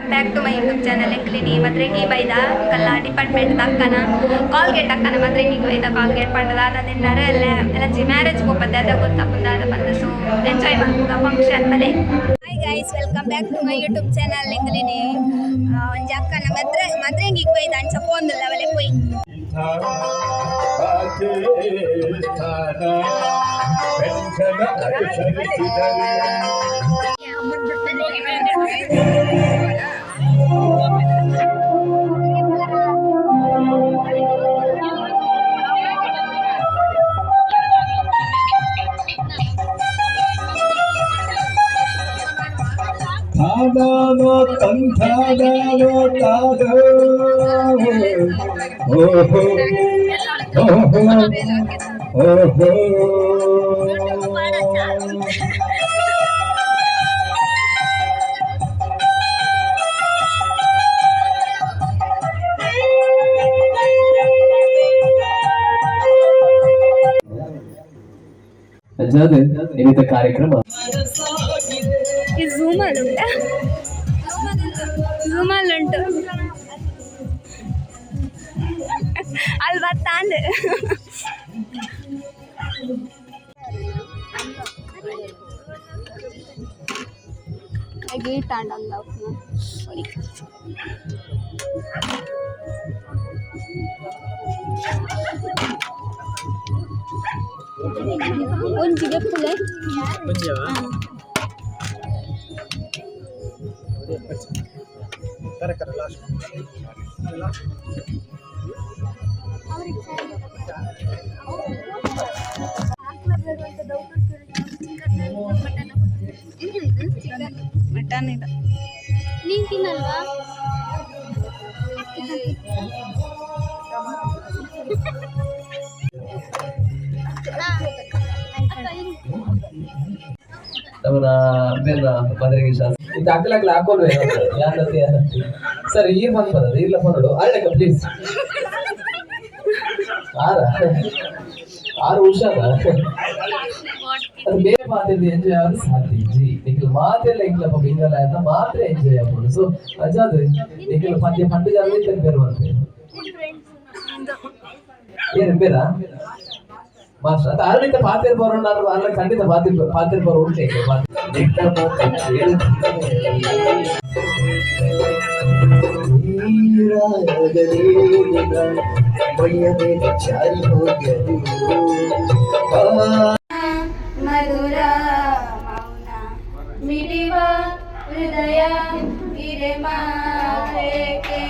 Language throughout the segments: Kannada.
Back to my YouTube channel ಎಂಕ್ಲಿನಿ ಮದ್ರೆಗಿ ಬೈದ ಕಲ್ಲ ಡಿಪಾರ್ಟ್ಮೆಂಟ್ ಅಕ್ಕನ ಕಾಲ್ಗೇಟ್ ಅಕ್ಕನ ಮದ್ರೆಗಿ ಬೈದ ಕಾಲ್ಗೇಟ್ ಪಂಡದ ಅದನ್ನೆಲ್ಲರೂ ಎಲ್ಲ ಮ್ಯಾರೇಜ್ ಹೋಗ್ಬದ್ದೆ ಅದ ಗೊತ್ತಾಗ್ತದೆ ಅದು ಬಂದು ಸೊ ಎಂಜಾಯ್ ಮಾಡ್ಬೋದ ಫಂಕ್ಷನ್ ಮನೆ. Hi guys, welcome back to my YouTube channel ಎಂಕ್ಲಿನಿ ಒಂಜಿ ಅಕ್ಕನ ಮದ್ರೆಗಿ ಬೈದ ಅಂಚ ಪೋಂದಿಲ್ಲ ಅವಲೆ ಪೋಯಿ ಧಾನೋ ತಂಧಾನೋ ತಾದೋ ಓಹೋ ಓಹೋ ಓಹೋ ಅಜ್ಜಾದೆ ಏನಿದೆ ಕಾರ್ಯಕ್ರಮ ಈ ಝೂಮಲ್ಲುಂಟು ಅಲ್ಲಿ ಬರ್ತಾಂದು ಗೇಟ್ ಆಂಡಲ್ಲ ಒಂಜಿ ಬೆಪ್ಪುಲೆ ಮಟನ್ ಇಲ್ಲ ನೀನ್ ತಿನ್ನಲ್ವಾ? ಅವರ ಮದುವೆಗೆ ಶಾಸ್ತ್ರ ಇದು ಅಗ್ಲಾಗ್ಲ ಹಾಕೋಲ್ವೇ ಸರ್ ಈಗ ಬಂದ್ ಬರೋದು ಇಲ್ಲ ನೋಡು ಅಲ್ಲಕ್ಕ ಪ್ಲೀಸ್ ಆರು ಹುಷಾರ ಅದು ಬೇರೆ ಮಾತಿದ್ದು ಎಂಜಾಯ್ ಆದ್ರೆ ಸಾಧ್ಯ ಜಿ ನಿಖಿಲ್ ಮಾತೆಲ್ಲ ಇಂಗ್ಲಪ್ಪ ಬಿಂಗಲ ಅಂತ ಮಾತ್ರ ಎಂಜಾಯ್ ಆಗ್ಬೋದು ಸೊ ಅಜಾದ್ ನಿಖಿಲ್ ಪದ್ಯ ಪಂಡು ಜಾಗ ಬೇರೆ ಬರ್ತೇವೆ ಏನು ಬೇರ ಮಾಸ್ಟರ್ ಅದು ಅರಳಿತ ಪಾತ್ರ ಬರೋಣ ಅಲ್ಲ ಖಂಡಿತ ಪಾತ್ರ ಬರೋ ಉಂಟೆ ಮಧುರ ಮೌನ ಮಿಡಿವ ಹೃದಯ ಹಿರೆ ಮಾತೇಕೆ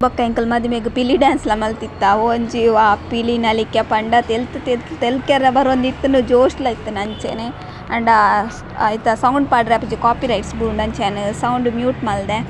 ಬೊಕ್ಕ ಎಂಕಲ್ ಮದುವೆಗ್ ಪಿಲಿ ಡ್ಯಾನ್ಸ್ಲ ಮಲ್ತಿತ್ತ ಒಂಜಿ ಆ ಪಿಲಿ ನಲಿಕೆ ಪಂಡ ತೆಲ್ಕೆರ ಬರೊಂದಿತ್ತನು ಜೋಶ್ಲ ಇತ್ತನ ಅಂಚೆನೆ ಅಂಡ ಐತ ಸೌಂಡ್ ಪಾಡ್ರೆ ಅಪ್ಪಜಿ ಕಾಪಿ ರೈಟ್ಸ್ ಬೂಂಡ್ ಅಂಚೆನೆ ಸೌಂಡ್ ಮ್ಯೂಟ್ ಮಲ್ದೆ.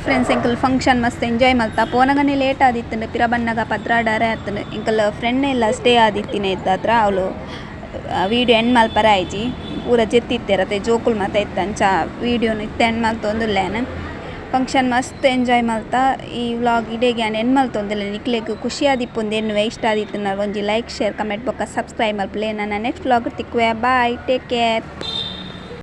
ಫ್ರೆಂಡ್ಸ್ ಎಂಕಲ್ ಫಂಕ್ಷನ್ ಮಸ್ತ್ ಎಂಜಾಯ್ ಮಲ್ತ ಪೋನಗನೆ ಲೇಟ್ ಆದಿತ್ತಂಡು ಪಿರ ಬನ್ನಗ ಪದ್ರಾಡಾರೆ ಆತನು ಎಂಕಲ್ ಫ್ರೆಂಡ್ ಎಲ್ಲ ಸ್ಟೇ ಆದಿತ್ತಿನ ಇದ್ದಾತ್ರ ಅವಳು ವೀಡಿಯೋ ಎಂಡ್ ಮಲ್ಪರ ಆಯ್ಜಿ ಪೂರ ಜೆತ್ತಿತ್ತೇರತ್ತೆ ಜೋಕುಲ್ ಮಾತ ಇತ್ತಂಚ ವೀಡಿಯೋನ ಇತ್ತು ಎಂಡ್ ಮಲ್ತೊಂದುಲ್ಲೇನು ಫಂಕ್ಷನ್ ಮಸ್ತ್ ಎಂಜಾಯ್ ಮಲ್ತ ಈ ವ್ಲಾಗ್ ಇಡೇಗೆ ನಾನು ಎಂಡ್ ಮಲ್ತೊಂದಿಲ್ಲ ನಿಕ್ಲೆಗ್ ಖುಷಿ ಆದಿಪ್ಪೊಂದು ಎನ್ನುವೆ ಇಷ್ಟ ಆದಿತ್ತು ನಾನು ಒಂಜಿ ಲೈಕ್ ಶೇರ್ ಕಮೆಂಟ್ ಬೊಕ್ಕ ಸಬ್ಸ್ಕ್ರೈಬ್ ಮಲ್ಪಲೆ ನನ್ನ ನೆಕ್ಸ್ಟ್ ವ್ಲಾಗ್ ತಿಕ್ಕುವೆ ಬಾಯ್ ಟೇಕ್ ಕೇರ್.